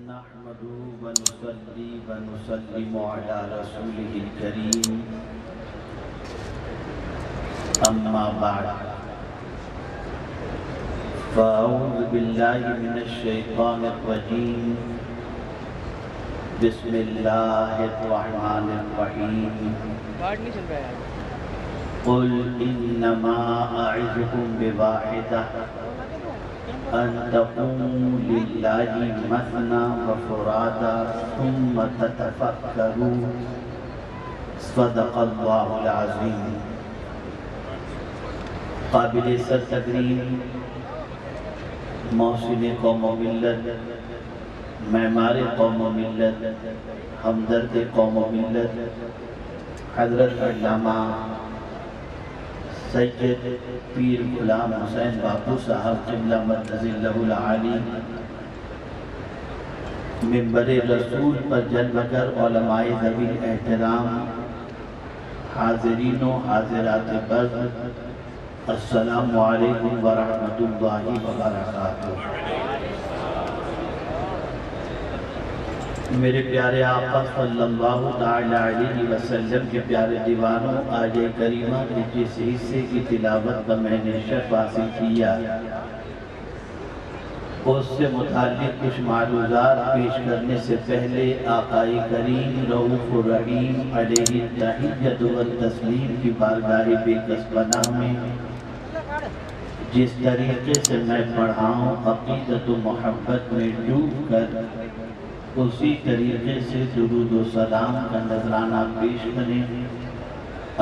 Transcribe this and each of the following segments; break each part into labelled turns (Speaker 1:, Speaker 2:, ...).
Speaker 1: نحمده ونصلي ونسلم على رسوله الكريم أما بعد فأعوذ بالله من الشيطان الرجيم بسم الله الرحمن الرحيم قل إنما أعظكم بواحدة أن تقوموا لله مثنى وفرادا ثم تتفكروا صدق الله العظيم. قابل سر تکریم محسن قوم و ملت، معمار قوم و ملت، ہمدرد قوم و ملت، حضرت علامہ سید پیر غلام حسین باپو صاحب قبلہ مرکز اللہ العالی منبر رسول پر جلوہ گر علماء ذوی احترام، حاضرین و حاضرات برد، السلام علیکم ورحمۃ اللہ وبرکاتہ. میرے پیارے آقا صلی اللہ علیہ وسلم کے پیارے دیوانوں، آیہ کریمہ کے جس حصے کی تلاوت کا میں نے شرف حاصل کیا اس سے متعلق کچھ معروضات پیش کرنے سے پہلے آقا کریم رؤوف الرحیم علیہ التحیۃ والتسلیم کی بارگاہ بے کس پناہ میں جس طریقے سے میں پڑھا ہوں عقیدت و محبت میں ڈوب کر اسی طریقے سے درود و سلام کا نذرانہ پیش کریں.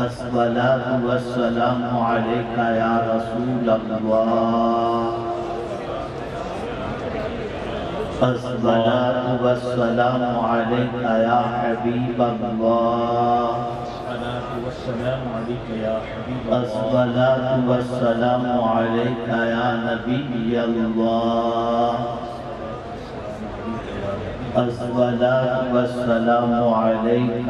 Speaker 1: الصلاۃ والسلام علیک یا رسول اللہ، الصلاۃ والسلام علیک یا حبیب اللہ، الصلاۃ والسلام علیک یا نبی اللہ، الصلاۃ والسلام علیک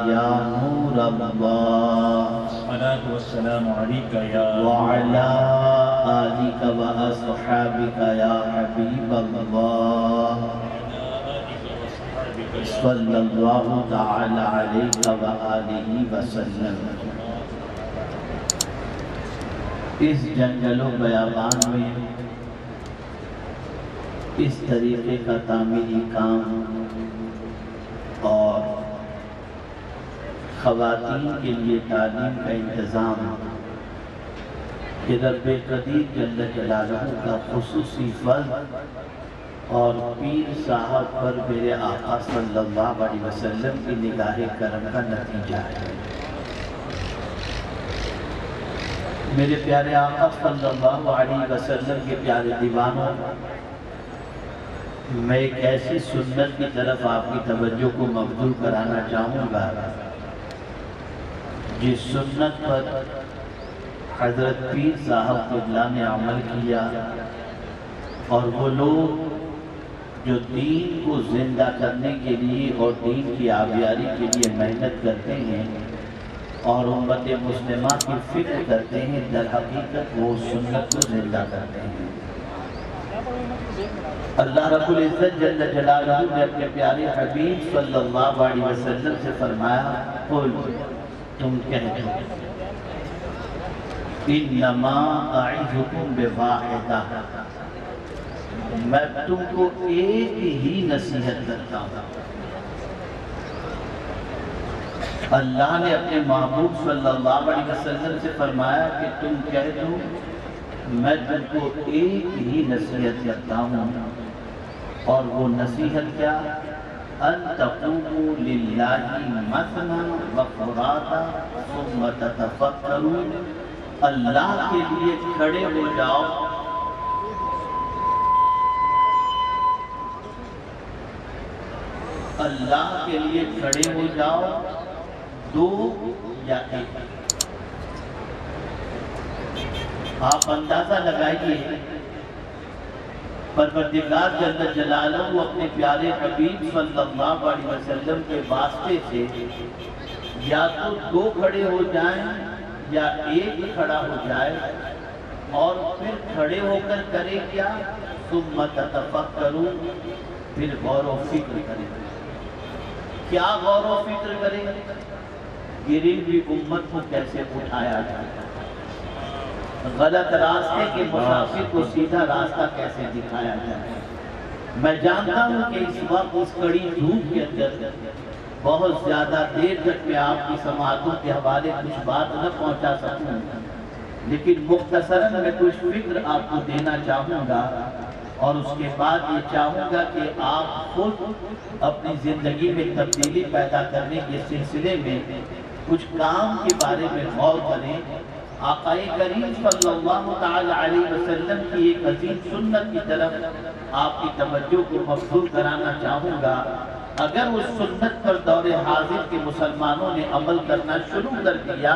Speaker 1: یا نور اللہ،
Speaker 2: والسلام علیک یا
Speaker 1: وعلی آلک و اصحابک یا حبیب اللہ، صلی اللہ تعالی علیہ وآلہ وسلم. اس جنگل و بیابان میں اس طریقے کا تعمیری کام اور خواتین کے لیے تعلیم کا انتظام کہ رب قدیر جل جلالہ کا خصوصی فضل اور پیر صاحب پر میرے آقا صلی اللہ علیہ وسلم کی نگاہ کرم کا نتیجہ ہے. میرے پیارے آقا صلی اللہ علیہ وسلم کے پیارے دیوانوں، میں ایک ایسی سنت کی طرف آپ کی توجہ کو مبذول کرانا چاہوں گا جس سنت پر حضرت پیر صاحب قبلہ نے عمل کیا، اور وہ لوگ جو دین کو زندہ کرنے کے لیے اور دین کی آبیاری کے لیے محنت کرتے ہیں اور امت مسلمہ کی فکر کرتے ہیں، در حقیقت وہ سنت کو زندہ کرتے ہیں. اللہ رب العزت جل جلالہ نے اپنے پیارے حبیب صلی اللہ علیہ وسلم سے فرمایا، قل تم کہہ دو انما اعظکم بواحدہ، میں تم کو ایک ہی نصیحت کرتا ہوں. اللہ نے اپنے محبوب صلی اللہ علیہ وسلم سے فرمایا کہ تم کہہ دو میں تم کو ایک ہی نصیحت کرتا ہوں، اور وہ نصیحت کیا؟ ان تقوموا للہ مثنی وفرادا ثم تتفکروا، اللہ کے لیے کھڑے ہو جاؤ، اللہ کے لیے کھڑے ہو جاؤ، دو یا ایک. آپ اندازہ لگائیے پروردگار جل جلالہ اپنے پیارے حبیب صلی اللہ علیہ وسلم کے واسطے سے یا تو دو کھڑے ہو جائیں یا ایک کھڑا ہو جائے، اور پھر کھڑے ہو کر کرے کیا؟ ثم تتفکروا، پھر غور و فکر کریں۔ کیا غور و فکر کریں؟ گری ہوئی امت کو کیسے اٹھایا جائے، غلط راستے کے مسافر کو سیدھا راستہ کیسے دکھایا جائے۔ میں جانتا ہوں کہ اس وقت اس کڑی دھوپ کے اندر بہت زیادہ دیر تک میں آپ کی سماعتوں کے حوالے کچھ بات نہ پہنچا سکوں، لیکن مختصراً میں کچھ فکر آپ کو دینا چاہوں گا، اور اس کے بعد یہ چاہوں گا کہ آپ خود اپنی زندگی میں تبدیلی پیدا کرنے کے سلسلے میں کچھ کام کے بارے میں غور کریں۔ آقا کریم صلی اللہ تعالی علیہ وسلم کی ایک عظیم سنت کی طرف آپ کی توجہ کو مبذول کرانا چاہوں گا۔ اگر اس سنت پر دور حاضر کے مسلمانوں نے عمل کرنا شروع کر دیا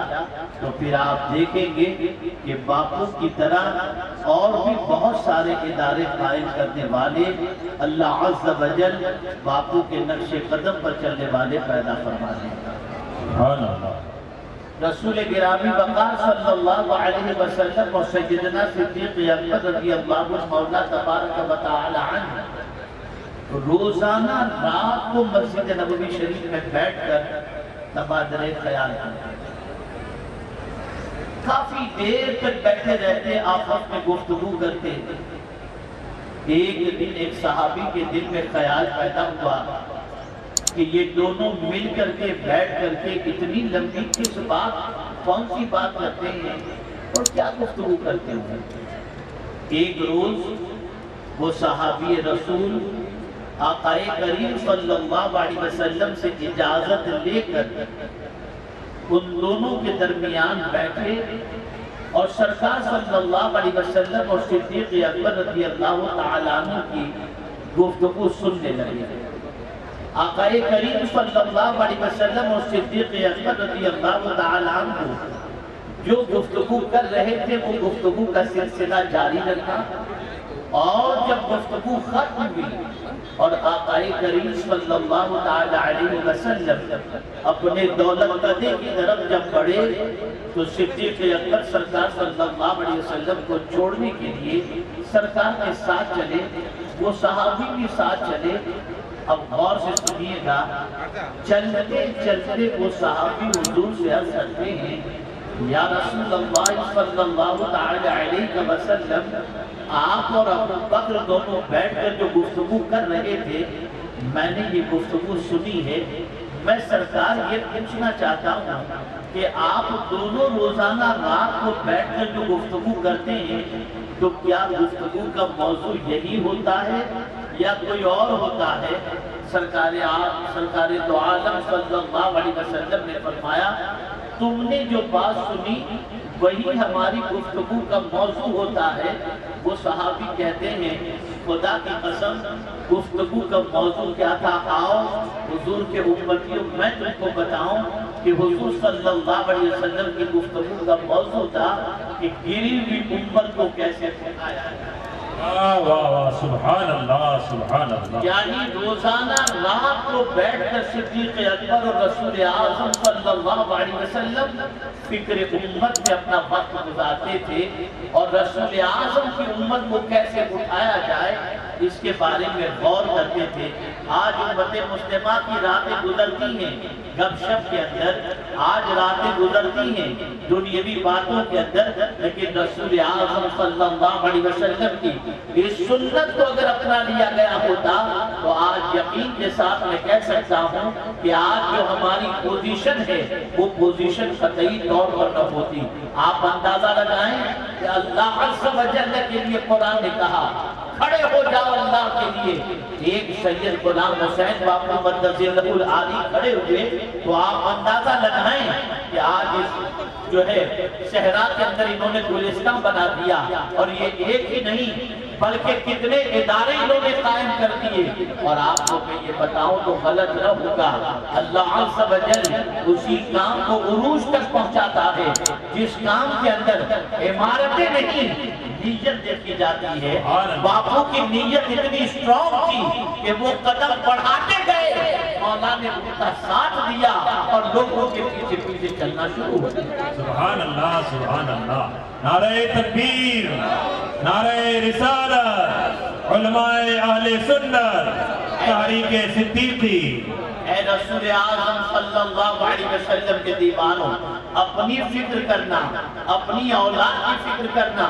Speaker 1: تو پھر آپ دیکھیں گے کہ باپو کی طرح اور بھی بہت سارے ادارے قائم کرنے والے اللہ عز و جل باپو کے نقش قدم پر چلنے والے پیدا فرما دیں گا۔
Speaker 2: سبحان اللہ۔
Speaker 1: رسول گرامی وقار صلی اللہ علیہ وسلم اور سیدنا صدیق اکبر رضی اللہ عنہ مولا تبارک و تعالی عنہ روزانہ رات کو مسجد نبوی شریف میں بیٹھ کر تبادلہ خیال کرتے، کافی دیر تک بیٹھے رہتے، آپس میں گفتگو کرتے۔ ایک دن ایک صحابی کے دل میں خیال پیدا ہوا کہ یہ دونوں مل کر کے بیٹھ کر کے اتنی لمبی کس بات، کون سی بات کرتے ہیں اور کیا گفتگو کرتے ہیں۔ ایک روز وہ صحابی رسول آقا کریم صلی اللہ علیہ وسلم سے اجازت لے کر ان دونوں کے درمیان بیٹھے اور سرکار صلی اللہ علیہ وسلم اور صدیق اکبر رضی اللہ تعالیٰ عنہ کی گفتگو سننے لگے۔ آقا کریم صلی اللہ علیہ وسلم اور صدیق اکبر رضی اللہ تعالیٰ عنہ جو گفتگو کر رہے تھے وہ گفتگو کا سلسلہ جاری رکھا، اور جب گفتگو ختم ہوئی اور آقا کریم صلی اللہ علیہ وسلم اپنے دولت قدے کی طرف جب بڑھے تو صدیق اکبر سرکار صلی اللہ علیہ وسلم کو چھوڑنے کے لیے سرکار کے ساتھ چلے، وہ صحابی بھی ساتھ چلے۔ اب غور سے سنیے گا، چلتے چلتے وہ صحابی حضور سے عرض کرتے ہیں، یا رسول اللہ صلی اللہ علیہ وسلم، آپ اور ابو بکر دونوں بیٹھ کر جو گفتگو کر رہے تھے میں نے یہ گفتگو سنی ہے، میں سرکار یہ پوچھنا چاہتا ہوں کہ آپ دونوں روزانہ رات کو بیٹھ کر جو گفتگو کرتے ہیں تو کیا گفتگو کا موضوع یہی ہوتا ہے یا کوئی اور ہوتا ہے؟ سرکار دو عالم صلی اللہ علیہ وسلم نے فرمایا، تم نے جو بات سنی وہی ہماری گفتگو کا موضوع ہوتا ہے۔ وہ صحابی کہتے ہیں، خدا کی قسم گفتگو کا موضوع کیا تھا؟ آؤ حضور کے امتیوں میں تم کو بتاؤں کہ حضور صلی اللہ علیہ وسلم کی گفتگو کا موضوع تھا کہ گری ہوئی امت کو کیسے اٹھایا جائے۔
Speaker 2: واہ واہ واہ، سبحان اللہ سبحان اللہ۔
Speaker 1: یعنی روزانہ رات کو بیٹھ کر صدیق اکبر اور رسول اعظم صلی اللہ علیہ وسلم فکر امت میں اپنا وقت گزارتے تھے، اور رسول اعظم کی امت کو کیسے اٹھایا جائے اس کے بارے میں غور کرتے تھے۔ آج امت مسلمہ کی راتیں گزرتی ہیں گپ شپ کے اندر، آج راتیں گزرتی ہیں دنیاوی باتوں کے اندر، لیکن رسول اعظم صلی اللہ علیہ وسلم کی اس سنت کو اگر اپنا لیا گیا ہوتا تو آج یقین کے ساتھ میں کہہ سکتا ہوں کہ آج جو ہماری پوزیشن ہے وہ پوزیشن قطعی طور پر نہ ہوتی۔ آپ اندازہ لگائیں کہ اللہ عز و جل کے لیے قرآن نے کہا کھڑے ہو جاؤ اللہ کے لیے، ایک سید غلام حسین باپو مدثر العالی کھڑے ہوئے تو آپ اندازہ لگائیں کہ آج اس جو ہے صحرا کے اندر انہوں نے گلستان بنا دیا، اور یہ ایک ہی نہیں بلکہ کتنے ادارے انہوں نے قائم کر دیے۔ اور آپ کو میں یہ بتاؤں تو غلط نہ ہوگا، اللہ عز و جل اسی کام کو عروج تک پہنچاتا ہے جس کام کے اندر عمارتیں نہیں نیت دیکھی جاتی ہے۔ باپو کی نیت اتنی اسٹرانگ تھی کہ وہ قدم بڑھاتے گئے، مولا نے ان کا ساتھ دیا اور لوگوں کے پیچھے پیچھے چلنا شروع ہو گیا۔
Speaker 2: سبحان اللہ سبحان اللہ، نعرہ تکبیر، نعرہ رسالت۔ علماء اہل سنت تحریک صدیقی
Speaker 1: اے رسول اعظم صلی اللہ علیہ وسلم کے دیوانوں، اپنی فکر کرنا، اپنی اولاد کی فکر کرنا،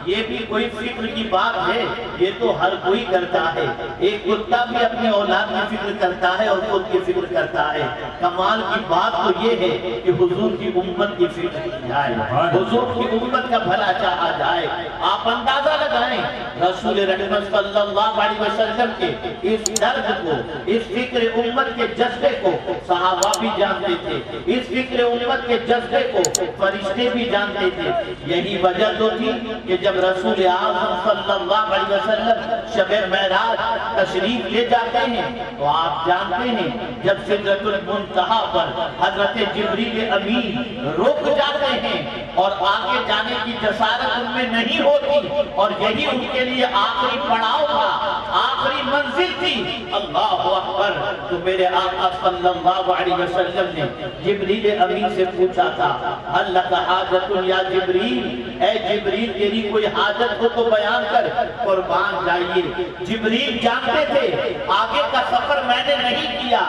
Speaker 1: یہ بھی کوئی فکر کی بات ہے؟ یہ تو ہر کوئی کرتا ہے۔ ایک کتا بھی اپنی اولاد کی فکر کرتا ہے اور خود کی فکر کرتا ہے۔ کمال کی بات تو یہ ہے کہ حضور کی امت کی فکر کی جائے، حضور کی امت کا بھلا چاہا جائے۔ آپ اندازہ لگائیں رسول رحمت صلی اللہ علیہ وسلم کے اس درد کو، اس فکر امت کے جذبے کو صحابہ بھی جانتے تھے، اس فکر امت کے جذبے کو فرشتے بھی جانتے تھے۔ یہی وجہ تو تھی کہ جب رسول اعظم صلی اللہ علیہ وسلم شب معراج تشریف لے جاتے ہیں تو آپ جانتے ہیں جب سدرۃ المنتہا پر حضرت جبریل امین رک جاتے ہیں اور آگے جانے کی جسارت ان میں نہیں ہوتی، اور یہی ان کے لیے آخری پڑاؤ تھا، آخری منزل تھی۔ اللہ اکبر! تو میرے آقا صلی اللہ علیہ وسلم نے جبریل امین سے پوچھا تھا، حل لک حاجت یا جبریل، اے جبریل تیری کوئی حاجت ہو تو بیان کر، قربان جائیے۔ جبریل جانتے تھے آگے کا سفر میں نے نہیں کیا،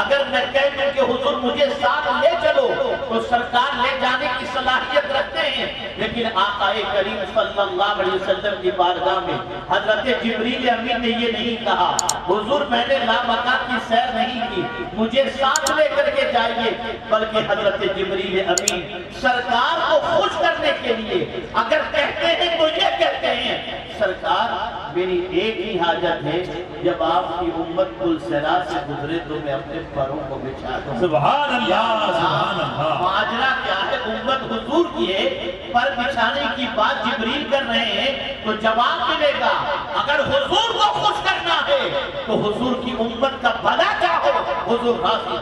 Speaker 1: اگر میں کہہ دوں کہ حضور مجھے ساتھ لے چلو تو سرکار لے جانے کی صلاحیت رکھتے ہیں، لیکن آقا کریم صلی اللہ علیہ وسلم کی بارگاہ میں حضرت جبریل امین نے یہ نہیں کہا، حضور میں نے لامکان کی سیر نہیں کی، مجھے ساتھ لے کر کے جائیے، بلکہ حضرت جبریل امین سرکار کو خوش کرنے کے لیے اگر کہتے ہیں تو یہ کہتے ہیں، سرکار میری ایک ہی حاجت ہے، جب آپ کی امت پل صراط سے گزرے تو میں اپنے پروں کو بچھا دوں۔
Speaker 2: سبحان اللہ، سبحان اللہ۔
Speaker 1: ماجرا کیا ہے؟ امت حضور کی ہے، پر بچھانے کی بات جبریل کر رہے ہیں تو جواب ملے گا، اگر حضور کو خوش کرنا ہے تو حضور کی امت کا بھلا چاہو، حضور راضی۔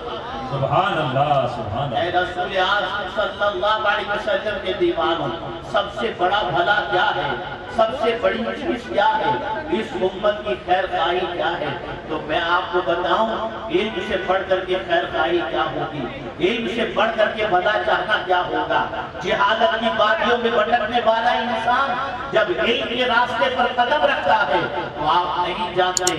Speaker 2: سبحان اللہ، سبحان
Speaker 1: اے
Speaker 2: اللہ۔
Speaker 1: رسول اعظم صلی اللہ علیہ وسلم کے دیوانوں، سب سے بڑا بھلا کیا ہے؟ سب سے بڑی چیز کیا ہے؟ اس امت کی خیر خواہی کیا ہے؟ تو میں آپ کو بتاؤں، علم سے بڑھ کر کے خیر خواہی کیا ہوگی، علم سے بڑھ کر کے بھلا چاہنا کیا ہوگا؟ جہالت کی وادیوں میں بھٹکنے والا انسان جب علم کے راستے پر قدم رکھتا ہے تو آپ نہیں جانتے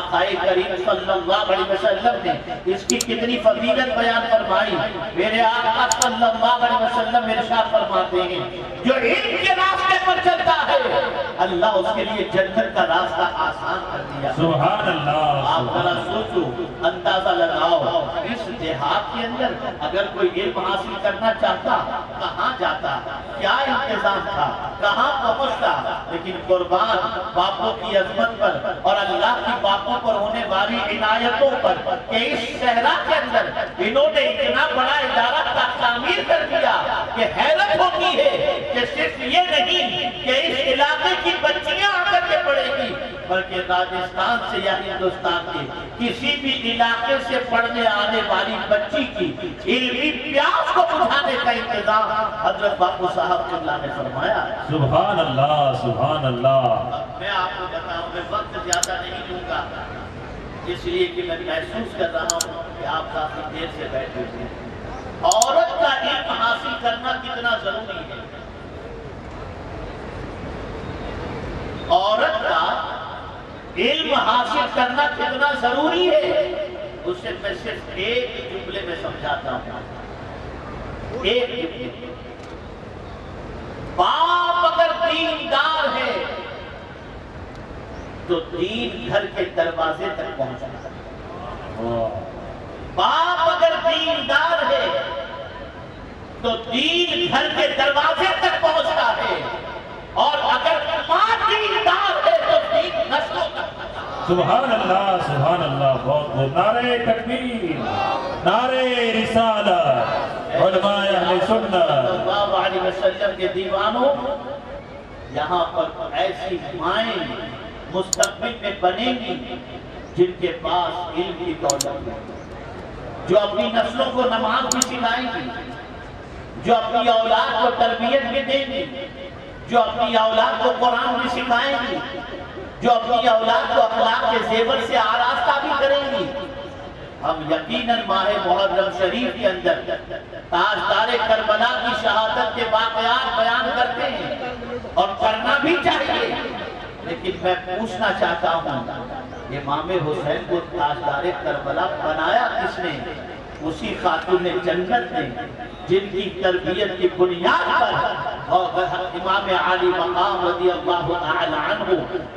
Speaker 1: آقا کریم صلی اللہ علیہ وسلم نے اس کی کتنی فضیلت بیان فرمائی۔ میرے آقا صلی اللہ علیہ وسلم ارشاد فرماتے ہیں، جو علم کے راستے پر چلتا ہے اللہ اس کے لیے جنت کا راستہ آسان کر دیا۔
Speaker 2: سبحان اللہ۔
Speaker 1: آپ ذرا سوچو، اندازہ لگاؤ، اس دیہات کے اندر اگر کوئی علم حاصل کرنا چاہتا کہاں جاتا، کیا انتظام تھا، کہاں پہنچتا؟ لیکن قربان باپوں کی عظمت پر اور اللہ کی باپوں پر ہونے والی عنایتوں پر کہ اس صحرا کے اندر انہوں نے اتنا بڑا ادارہ تعمیر کر دیا کہ حیرت ہوتی ہے کہ صرف یہ نہیں کہ اس علاقے کی بچیاں آ کر کے پڑھے گی، بلکہ راجستھان سے یا ہندوستان کے کسی بھی علاقے سے پڑھنے آنے والی بچی کی علمی پیاس کو بجھانے کا انتظام حضرت باپو صاحب اللہ نے فرمایا۔
Speaker 2: سبحان اللہ، سبحان اللہ۔
Speaker 1: میں آپ کو بتاؤں، میں وقت زیادہ نہیں لوں گا، اس لیے کہ میں محسوس کر رہا ہوں کہ آپ کافی دیر سے بیٹھے ہوئے ہیں۔ عورت کا علم حاصل کرنا کتنا ضروری ہے، عورت کا علم حاصل کرنا کتنا ضروری ہے، اسے میں صرف ایک جملے میں سمجھاتا ہوں، ایک جملے۔ باپ اگر دیندار ہے تو دین گھر کے دروازے تک پہنچتا ہے، باپ اگر دیندار ہے تو دین گھر کے دروازے تک پہنچتا ہے، اور اگر ماں دیندار ہے تو دین نسلوں تک۔
Speaker 2: سبحان اللہ، سبحان اللہ۔ بہت بہت نعرہ تکبیر، نعرہ رسالت، علماء اہل سنت
Speaker 1: صلی اللہ علیہ وسلم کے دیوانوں، یہاں پر ایسی مائیں مستقبل میں بنیں گی جن کے پاس علم کی دولت ہے، جو اپنی نسلوں کو نماز بھی سکھائیں گی، جو اپنی اولاد کو تربیت بھی دیں گی، جو اپنی اولاد کو قرآن بھی سکھائیں گی، جو اپنی اولاد کو اخلاق کے زیور سے آراستہ بھی کریں گی۔ ہم یقیناً ماہ محرم شریف کے اندر تاجدار کربلا کی شہادت کے واقعات بیان کرتے ہیں اور کرنا بھی چاہیے، لیکن میں پوچھنا چاہتا ہوں امام حسین کو تاجدار کربلا بنایا کس نے؟ اسی خاتون جنت نے جن کی تربیت کی بنیاد پر امام علی مقام رضی اللہ تعالی عنہ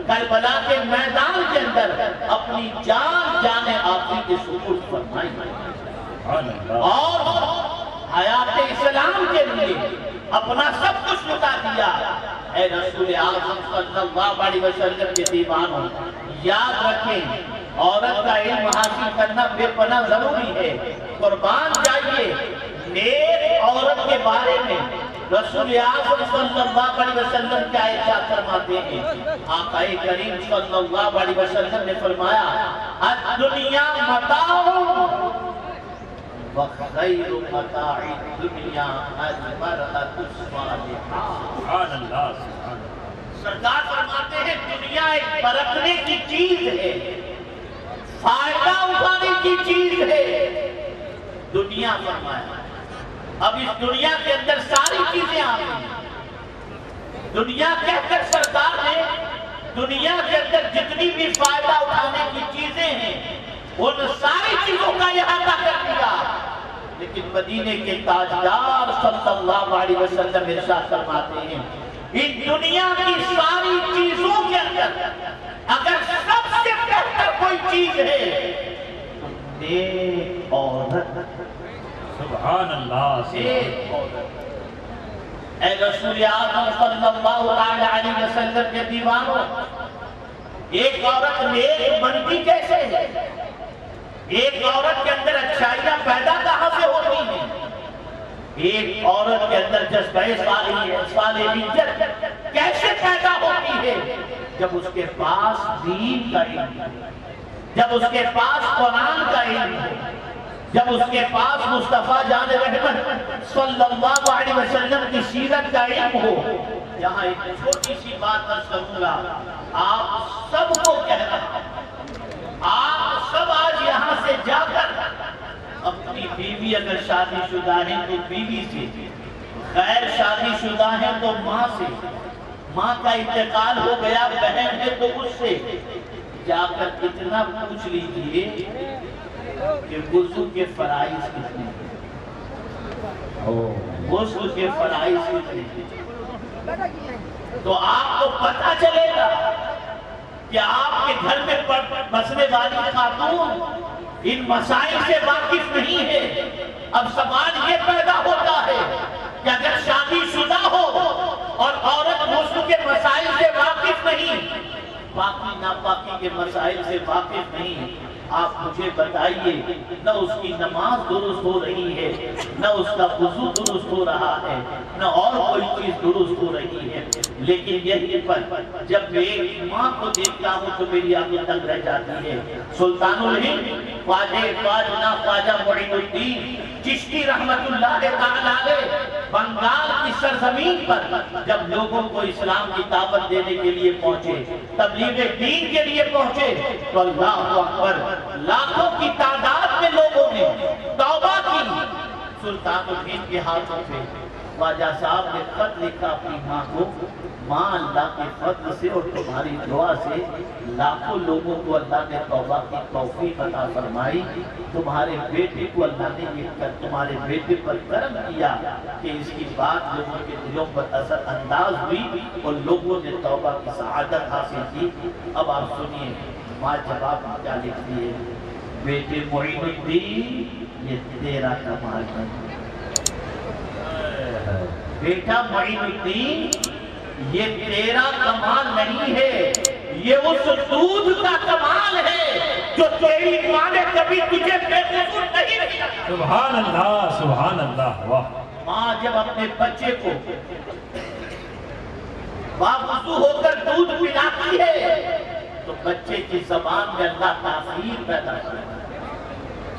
Speaker 1: کربلا کے میدان کے اندر اپنی جان آخری کے سپرد فرمائی اور حیات اسلام کے لیے اپنا سب کچھ لٹا دیا۔ اے رسول اعظم صلی اللہ علیہ وسلم کے دیوانوں، یاد رکھیں عورت کا علم حاصل کرنا بے پناہ ضروری ہے۔ قربان جائیے نیک عورت کے بارے میں رسول اعظم صلی اللہ علیہ وسلم کیا ارشاد فرماتے ہیں؟ آقا کریم صلی اللہ علیہ وسلم نے فرمایا الدنیا متاع وخیر متاع الدنیا المرأة الصالحہ۔
Speaker 2: سبحان اللہ سبحان اللہ۔
Speaker 1: سرکار فرماتے ہیں دنیا ایک برتنے کی چیز ہے، فائدہ اٹھانے کی چیز ہے۔ دنیا فرمایا اب اس دنیا کے اندر ساری چیزیں آ گئی۔ دنیا کہہ کر سرکار نے دنیا کے اندر جتنی بھی فائدہ اٹھانے کی چیزیں ہیں ان ساری چیزوں کا احاطہ کر دیا، لیکن مدینے کے تاجدار صلی اللہ علیہ وسلم ارشاد فرماتے ہیں اس دنیا کی ساری چیزوں کے اندر اگر سب سے بہتر کوئی چیز ہے تو نیک عورت۔
Speaker 2: سبحان اللہ۔
Speaker 1: نیک عورت۔ اے رسول اعظم صلی اللہ علیہ وسلم کے دیوانوں، ایک عورت نیک بنتی کیسے ہے؟ ایک عورت کے اندر اچھائیاں پیدا کہاں سے ہوتی ہیں؟ ایک عورت کے اندر جذبہ صالحیت کیسے پیدا ہوتی ہے؟ جب اس کے پاس دین کا علم ہے، جب اس کے پاس قرآن کا علم ہے، جب اس کے پاس مصطفیٰ جان رحمت صلی اللہ علیہ وسلم کی سیرت کا علم ہو۔ یہاں ایک چھوٹی سی بات عرض کروں گا، آپ سب کو کہہ رہا ہوں، آپ سب آج یہاں سے جا کر اپنی بیوی اگر شادی شدہ ہے تو بیوی سے، غیر شادی شدہ ہے تو ماں سے، ماں کا انتقال ہو گیا بہن ہے تو اس سے جا کر اتنا پوچھ لیجئے کہ وضو کے فرائض کتنے ہیں؟ غسل کے فرائض کتنے ہیں؟ تو آپ کو پتہ چلے گا کہ آپ کے گھر میں بسنے والی خاتون ان مسائل سے واقف نہیں ہے۔ اب سوال یہ پیدا ہوتا ہے کہ اگر شادی شدہ ہو اور عورت غسل کے مسائل سے واقف نہیں، باقی ناپاکی کے مسائل سے واقف نہیں، آپ مجھے بتائیے نہ اس کی نماز درست ہو رہی ہے، نہ اس کا وضو درست ہو رہا ہے، نہ اور کوئی چیز درست ہو رہی ہے، لیکن یہی پر جب میں ایک ماں کو دیکھتا ہوں تو میری آنکھیں تنگ رہ جاتی ہے۔ سلطان الہند خواجہ معین الدین چشتی رحمت اللہ تعالی بنگال کی سرزمین پر جب لوگوں کو اسلام کی دعوت دینے کے لیے پہنچے، تبلیغ دین کے لیے پہنچے تو اللہ اکبر لاکھوں کی تعداد میں لوگوں نے توبہ کی۔ سلطان الہند کے ہاتھوں سے خواجہ صاحب نے خط لکھا اپنی ماں کو، ماں اللہ کے فضل سے اور تمہاری دعا سے لاکھوں لوگوں کو اللہ نے توبہ کی توفیق عطا فرمائی، تمہارے بیٹے کو اللہ نے یہ کر تمہارے بیٹے پر کرم کیا کہ اس کی بات لوگوں کے دلوں پر اثر انداز ہوئی اور لوگوں نے توبہ کی سعادت حاصل کی۔ اب آپ سنیے ماں جواب میں کیا لکھتی ہے، بیٹے معین الدین یہ تیرا کمال نہیں، بیٹا معین الدین یہ تیرا کمال نہیں ہے، یہ اس دودھ کا کمال ہے جو تیری ماں نے کبھی تجھے بے قصور نہیں کیا۔
Speaker 2: سبحان اللہ سبحان اللہ۔ واہ
Speaker 1: ماں جب اپنے بچے کو باوضو ہو کر دودھ پلاتی ہے تو بچے کی زبان میں اللہ تاثیر پیدا کرتا ہے،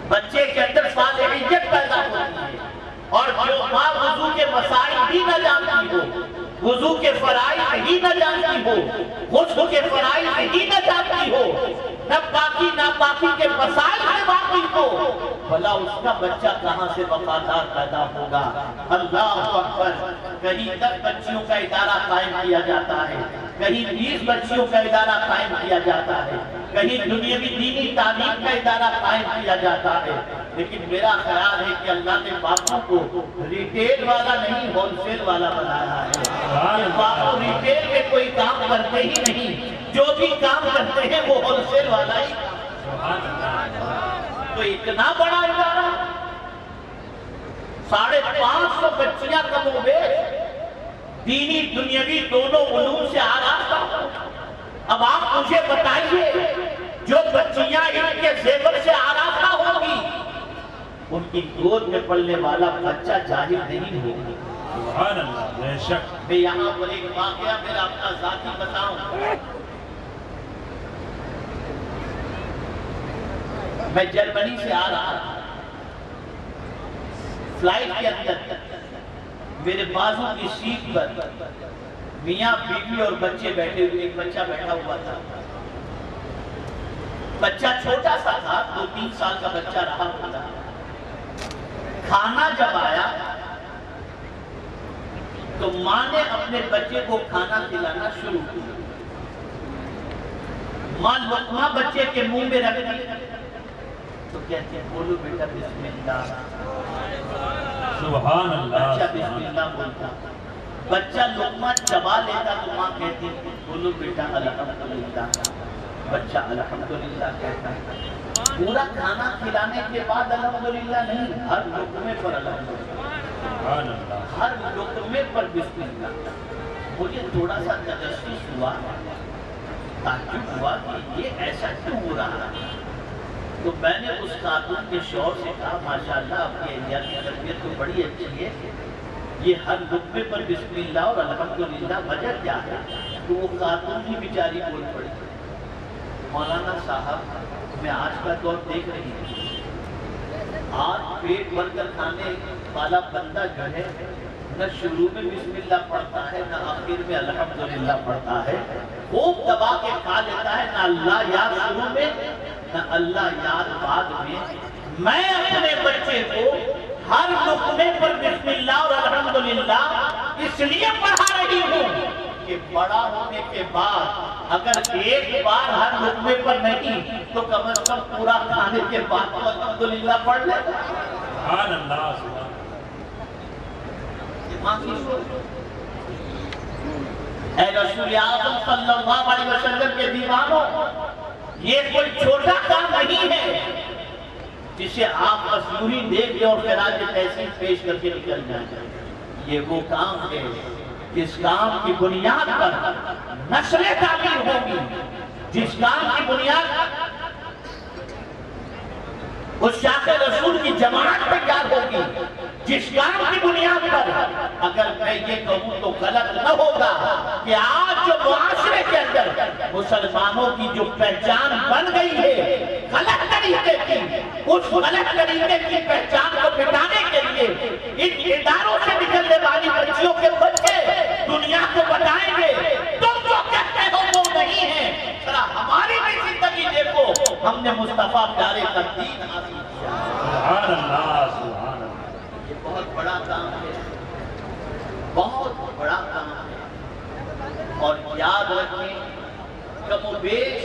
Speaker 1: بچے کے اندر صالحیت پیدا ہوتی ہے، اور جو ماں وضو کے مسائل بھی نہ جانتی ہو، وضو کے فرائض ہی نہ جانتی ہو، غسل کے فرائض ہی نہ جانتی ہو، نہ پاکی ناپاکی کے مسائل سے واقف ہو، بھلا اس کا بچہ کہاں سے وفادار پیدا ہوگا؟ اللہ اکبر۔ کہیں تک بچیوں کا ادارہ قائم کیا جاتا ہے، کہیں 20 بچیوں کا ادارہ قائم کیا جاتا ہے، کہیں دنیاوی دینی تعلیم کا ادارہ قائم کیا جاتا ہے، لیکن میرا خیال ہے کہ اللہ نے باپوں کو ریٹیل والا نہیں ہول سیل والا بنایا ہے کہ باپوں ریٹیل میں کوئی کام کرتے ہی نہیں، جو بھی کام کرتے ہیں وہ ہول سیل والا ہی۔ تو اتنا بڑا ادارہ 550 بچیاں کم ہو گئے، دینی دنیاوی دونوں علوم سے آراستہ ہو۔ اب آپ مجھے بتائیے جو بچیاں ان کے زیور سے آراستہ ہوگی ان کی گود میں پلنے والا بچہ جاہل نہیں ہوگا۔
Speaker 2: سبحان اللہ، بے شک۔
Speaker 1: میں یہاں پر ایک واقعہ میرا اپنا ذاتی بتاؤں۔ میں جرمنی سے آ رہا تھا، فلائٹ کے اندر میرے بازو کی سیٹ پر میاں بیوی اور بچے بیٹھے ہوئے، ایک بچہ بیٹھا ہوا تھا۔ بچہ چھوٹا سا تھا، 2-3 سال کا بچہ رہا ہوتا۔ کھانا جب آیا تو ماں نے اپنے بچے کو کھانا کھلانا شروع کیا۔ ماں لقمہ بچے کے منہ میں رکھ دیا تو کہتے ہیں بولو بیٹا بسم اللہ۔
Speaker 2: سبحان اللہ۔
Speaker 1: بچہ بسم اللہ بولتا، بچہ لقمہ چبا لیتا تو ماں کہتی بولو بیٹا الحمدللہ۔ بچہ الحمدللہ کہتا ہے۔ پورا کھانا کھلانے کے بعد الحمدللہ نہیں، ہر لقمے پر الحمدللہ،
Speaker 2: سبحان اللہ۔
Speaker 1: ہر لقمے پر بسم اللہ۔ مجھے تھوڑا سا تجسس ہوا، تعجب ہوا کہ یہ ایسا کیوں ہو رہا ہے۔ تو میں نے اس خاتون کے شوہر سے کہا ماشاءاللہ آپ کی اہلیہ کی تربیت تو بڑی اچھی ہے، یہ ہر لقمے پر بسم اللہ اور الحمدللہ وجہ کیا ہے؟ تو وہ خاتون ہی بیچاری بول پڑی، مولانا صاحب میں آج کا دور دیکھ رہی ہوں، آج پیٹ بھر کر کھانے والا بندہ جو ہے نہ شروع میں بسم اللہ پڑھتا ہے نہ آخر میں الحمدللہ پڑھتا ہے، خوب دبا کے کھا لیتا ہے، نہ اللہ یاد شروع میں نہ اللہ یاد بعد میں۔ میں اپنے بچے کو ہر لقمے پر بسم اللہ اور الحمدللہ اس لیے پڑھا رہی ہوں کہ بڑا ہونے کے بعد اگر ایک بار ہر لقمے پر نہیں تو کم از کم پورا کھانے کے بعد تو الحمدللہ پڑھ لے۔
Speaker 2: سبحان اللہ، سبحان
Speaker 1: اللہ۔ اے رسول اعظم صلی اللہ علیہ وسلم کے دیوانوں، یہ کوئی چھوٹا کام نہیں ہے جسے آپ بس یوں ہی دیکھ اور خراج تحسین پیش کر کے نکل جائیں۔ یہ وہ کام ہے جس کام کی بنیاد پر نسل تعمیر ہوگی، جس کام کی بنیاد اس شاخ رسول کی جماعت تیار ہوگی، جس کام کی بنیاد پر اگر میں یہ کہوں تو غلط نہ ہوگا کہ آج جو معاشرے کے اندر مسلمانوں کی جو پہچان بن گئی ہے غلط طریقے کی، اس غلط طریقے کی پہچان کو مٹانے کے لیے ان اداروں سے نکلنے والی بچیوں کے بچے دنیا کو بتائیں گے تم جو کہتے ہو وہ نہیں ہے، ذرا ہماری بھی زندگی دیکھو، ہم نے مصطفیٰ پیارے کا دین حاصل کیا۔
Speaker 2: سبحان اللہ، سبحان اللہ۔
Speaker 1: یہ بہت بڑا کام ہے، بہت بڑا کام ہے، اور یاد رکھیں کم و بیش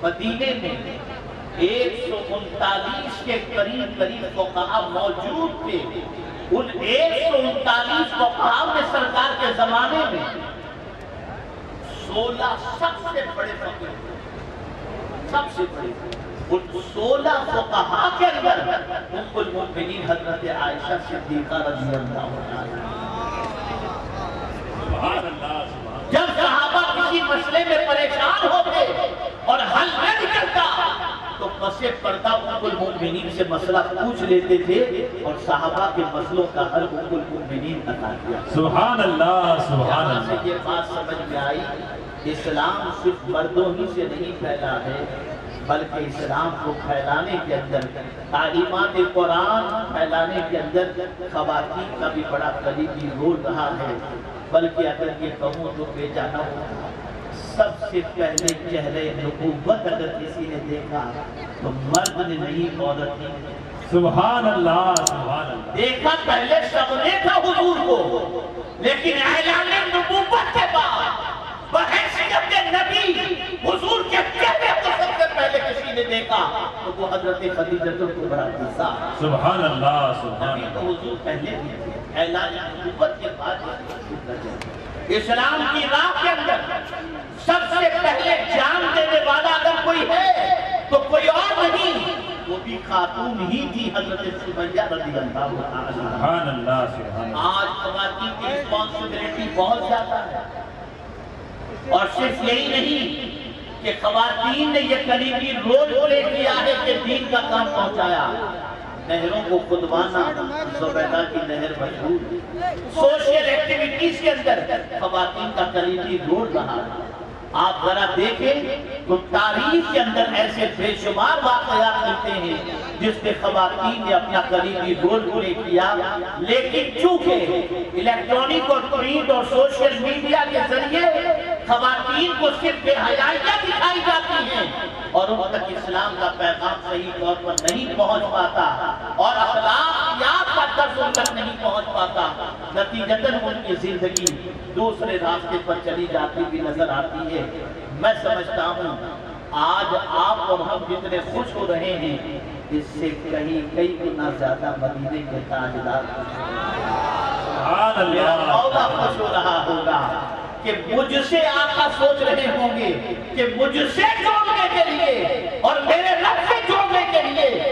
Speaker 1: مدینے میں 139 کے قریب فقہا موجود تھے۔ ان 139 فقہا میں سرکار کے زمانے میں 16 سب سے بڑے فقیر، سب سے بڑے، ان 16 فقہا کے اندر ام المؤمنین حضرت عائشہ صدیقہ رضی اللہ عنہا۔
Speaker 2: سبحان اللہ، سبحان
Speaker 1: جب صحابہ کسی مسئلے میں پریشان ہوتے اور حل نہ نکلتا تو پس پردہ ام المؤمنین سے مسئلہ پوچھ لیتے تھے اور صحابہ کے مسئلوں کا حل ام المؤمنین عطا کیا۔
Speaker 2: سبحان اللہ، سبحان
Speaker 1: یہاں سے
Speaker 2: اللہ۔
Speaker 1: یہ بات سمجھ میں آئی، اسلام صرف مردوں ہی سے نہیں پھیلا ہے بلکہ اسلام کو پھیلانے کے اندر، تعلیمات قرآن پھیلانے کے اندر خواتین کا بھی بڑا کلیدی رول رہا ہے۔ بلکہ اگر یہ کہوں تو بے جانا ہوگا، سب سے پہلے چہرے نبوت اگر کسی نے دیکھا تو مرد نے نہیں، عورت نے۔
Speaker 2: سبحان اللہ، سبحان اللہ۔
Speaker 1: دیکھا پہلے سب نے تھا حضور کو، لیکن اعلان نبوت کے بعد بحث حضور کے چہرے کو سب سے پہلے کسی نے دیکھا تو وہ حضرت خدیجہ کبریٰ کی ذات۔
Speaker 2: سبحان اللہ سبحان
Speaker 1: تو
Speaker 2: اللہ۔
Speaker 1: حضور پہلے بھی تھے، اعلان نبوت کے بعد اسلام کی راہ کے اندر سب سے پہلے جان دینے والا اگر کوئی ہے تو کوئی اور نہیں، وہ بھی خاتون ہی تھی، حضرت سمیہ رضی اللہ عنہا۔
Speaker 2: سبحان اللہ سبحان اللہ۔
Speaker 1: آج خواتین کی رسپانسبلٹی بہت زیادہ ہے، اور صرف یہی نہیں کہ خواتین نے یہ کلیدی رول پلے کیا ہے کہ دین کا کام پہنچایا۔ نہروں کو کھدوانا، زبیدہ کی نہر مشہور، سوشل ایکٹیویٹیز کے اندر خواتین کا کلیدی رول رہا ہے۔ آپ ذرا دیکھیں تو تاریخ کے اندر ایسے بے شمار واقعات ملتے ہیں جس میں خواتین نے اپنا کلیدی رول پلے کیا، لیکن چونکہ الیکٹرانک اور پرنٹ اور سوشل میڈیا کے ذریعے خواتین کو صرف بے حیائیاں دکھائی جاتی ہیں اور ان تک اسلام کا پیغام صحیح طور پر نہیں پہنچ پاتا اور اخلاقیات کا درس ان تک نہیں پہنچ پاتا، نتیجتاً ان کی زندگی دوسرے راستے پر چلی جاتی بھی نظر آتی ہے۔ میں سمجھتا ہوں آج آپ اور ہم جتنے خوش ہو رہے ہیں اس سے کئی گنا زیادہ مدینے کے تاجدار
Speaker 2: سبحان اللہ۔
Speaker 1: مولا خوش ہو رہا ہوگا کہ مجھ سے آقا سوچ رہے ہوں گے کہ مجھ سے جوڑنے کے لیے اور میرے رب سے جوڑنے کے لیے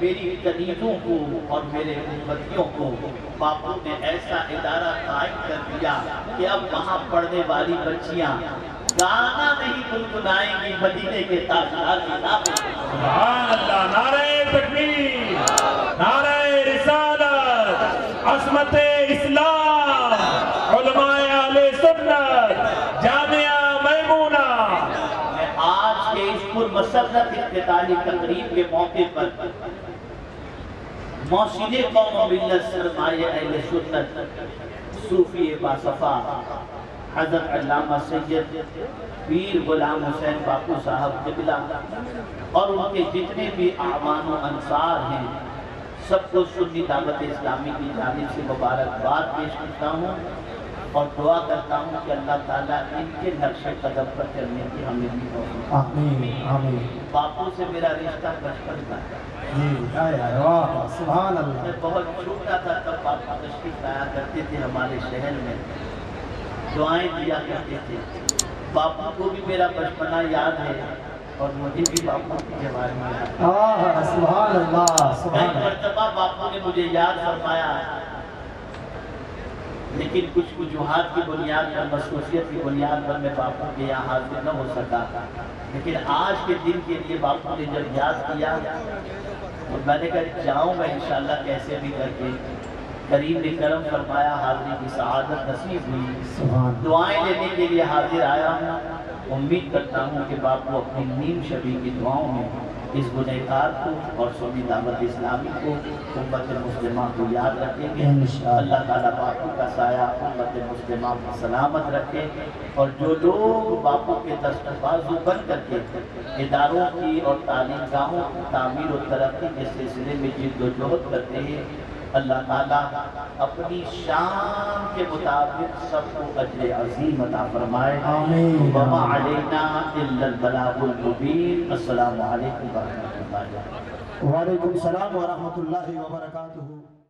Speaker 1: میری کنیزوں کو اور میرے امتیوں کو باپو نے ایسا ادارہ قائم کر دیا کہ اب وہاں پڑھنے والی بچیاں گانا نہیں گنگنائیں گی، مدینے کے تاجدار کی نعتیں۔
Speaker 2: سبحان اللہ۔ نعرہ تکبیر، نعرہ رسالت، عظمت اسلام، علماء اہل سنت، جامعہ میمونہ۔
Speaker 1: میں آج کے اس پرمسرت افتتاحی تقریب کے موقع پر محسن قوم و ملت سرمایہ اہل سنت صوفی باصفا حضرت علامہ سید پیر غلام حسین باپو صاحب قبلہ اور ان کے جتنے بھی اعوان و انصار ہیں سب کو سنی دعوت اسلامی کی جانب سے مبارکباد پیش کرتا ہوں اور دعا کرتا ہوں کہ اللہ تعالیٰ ان کے نقش قدم پر چلنے کی ہمیں بھی توفیق۔
Speaker 3: آمین آمین۔
Speaker 1: باپو سے میرا رشتہ بچپن کا ہے۔
Speaker 3: جی واہ سبحان اللہ۔
Speaker 1: میں بہت چھوٹا تھا تب باپو تشریف لایا کرتے تھے ہمارے شہر میں، دعائیں دیا کرتے تھے۔ باپو کو بھی میرا بچپنا یاد ہے اور مجھے بھی باپو کی جوانی یاد ہے۔
Speaker 3: سبحان اللہ سبحان
Speaker 1: ایک
Speaker 3: اللہ۔
Speaker 1: مرتبہ باپو نے مجھے یاد فرمایا، لیکن کچھ وجوہات کی بنیاد پر، مصروفیت کی بنیاد پر میں باپو کے یہاں حاضر نہ ہو سکا، لیکن آج کے دن کے لیے باپو نے جب یاد کیا اور میں نے کہا جاؤں گا انشاءاللہ کیسے بھی کر کے، کریم نے کرم فرمایا، حاضری کی سعادت نصیب ہوئی، دعائیں لینے کے لیے حاضر آیا ہوں۔ امید کرتا ہوں کہ باپو اپنی نیم شبی کی دعاؤں میں اس گنہگار کو اور سنی دعوت اسلامی کو، امت مسلمہ کو یاد رکھیں گے۔ اللہ تعالیٰ باپو کا سایہ امت مسلمہ کو سلامت رکھے، اور جو لوگ باپو کے دست بازو بن کر کے اداروں کی اور تعلیم گاہوں کی تعمیر و ترقی کے سلسلے میں جد و جہد کرتے ہیں، اللہ تعالیٰ اپنی شان کے مطابق سب کو اجر عظیم عطا فرمائے۔
Speaker 3: آمین۔
Speaker 1: وما علینا الا البلاغ المبین۔ السلام علیکم ورحمۃ اللہ وبرکاتہ۔
Speaker 3: وعلیکم السلام ورحمۃ اللہ وبرکاتہ۔